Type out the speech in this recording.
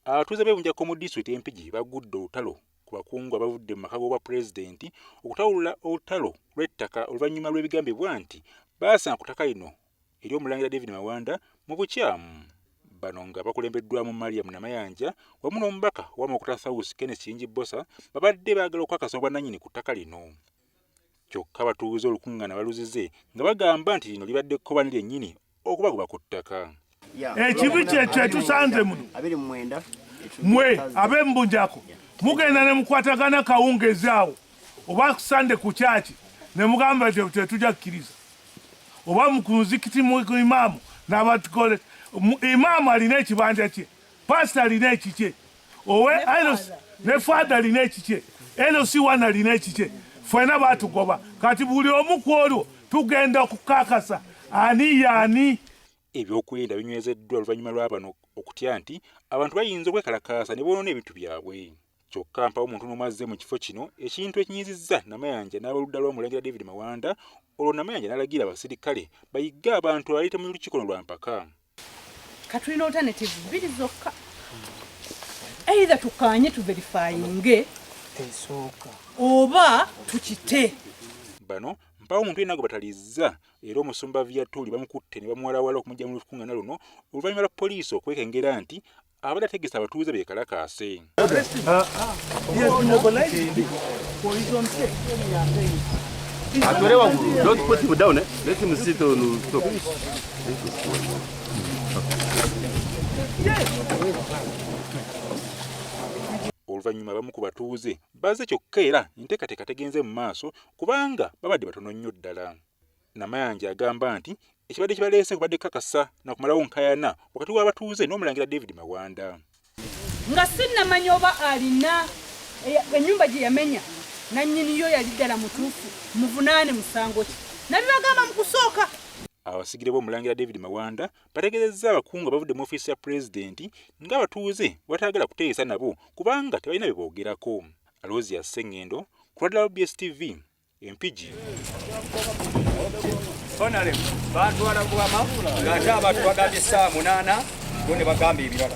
Abatuuze b'e Bunjakko mu disitulikiti e Mpigi bagudde olutalo ku bakungu abavudde mu maka g'obwa pulezidenti okutawulula olutalo lw'ettaka oluvannyuma lw'ebigambibwa nti baasanga ku ttaka lino eri omulangira David Mawanda mu bukyamu. Bano nga bakulembeddwamu Mariam Namayanja wamu n'omubaka wa Mukutasa South Kenneth Kinjibbosa babadde baagala okwakasa obwannannyini ku ttaka lino. Kyokka abatuuze olukuŋŋaana baluzize nga bagamba nti lino libadde kkoba lyennyini okubagoba ku ttaka. Ekibi kye tusanze muno mwe ab'e Bunjakko mugenda ne mukwatagana kawungezi awo oba Sande ku kyaki ne mugamba nti tetujja kukkiriza oba ku muzikiti mu imaamu n'abatukole imaamu alina ekibanja kye, pasita alina ekikye, owe Eros ne fada alina ekikye, Erosi wana alina ekikye, ffena baatugoba kati buli omu ku olwo tugenda okukakasa ani yaani. Ebyokwerinda binywezeddwa oluvannyuma lwa bano okutya nti abantu bayinza okwekalakaasa ne boonona ebintu byabwe. Kyokka mpawo omuntu n'omu azze mu kifo kino ekintu ekinyizizza Namayanja n'abaludda lw'omulangira David Mawanda, olwo Namayanja n'alagira abasirikale bayigge abantu abayita mu lukiiko lwa mpaka. Katulina alternative bbiri zokka, either tukanye tuverifyinge oba tukite. Bano mpawo omuntu yenna gwe batalizza era omusumba Viatuli bamukutte ne bamuwalawala okumujja mu lukuŋŋaana luno oluvannyuma lwa poliisi okwekengera nti abadde ategesa abatuuze beekalakaase. Oluvannyuma abamu ku batuuze bazze kyokka era enteekateeka tegenze mu maaso kubanga babadde batono nnyo ddala. Namayanja agamba nti ekibadde kibaleese kubadde kakasa na kumalawo nkayana wakati w'abatuuze n'omulangira David Mawanda. Nga sinnamanya oba alina ennyumba gye yamenya nannyini yo yali ddala mutuufu muvunaane musango ki nabibagamba mu kusooka. Abasigire b'omulangira David Mawanda bategeezezza abakungu abavudde mu ofiisi ya pulezidenti ng'abatuuze bataagala kuteesa nabo kubanga tebalina bye boogerako. Alozia Sengendo ku Lwadda BSTV Mpigi. Bantu walaguwama ng'ate abantu bagambye essaawa 8 bo ne bagamba ebirala.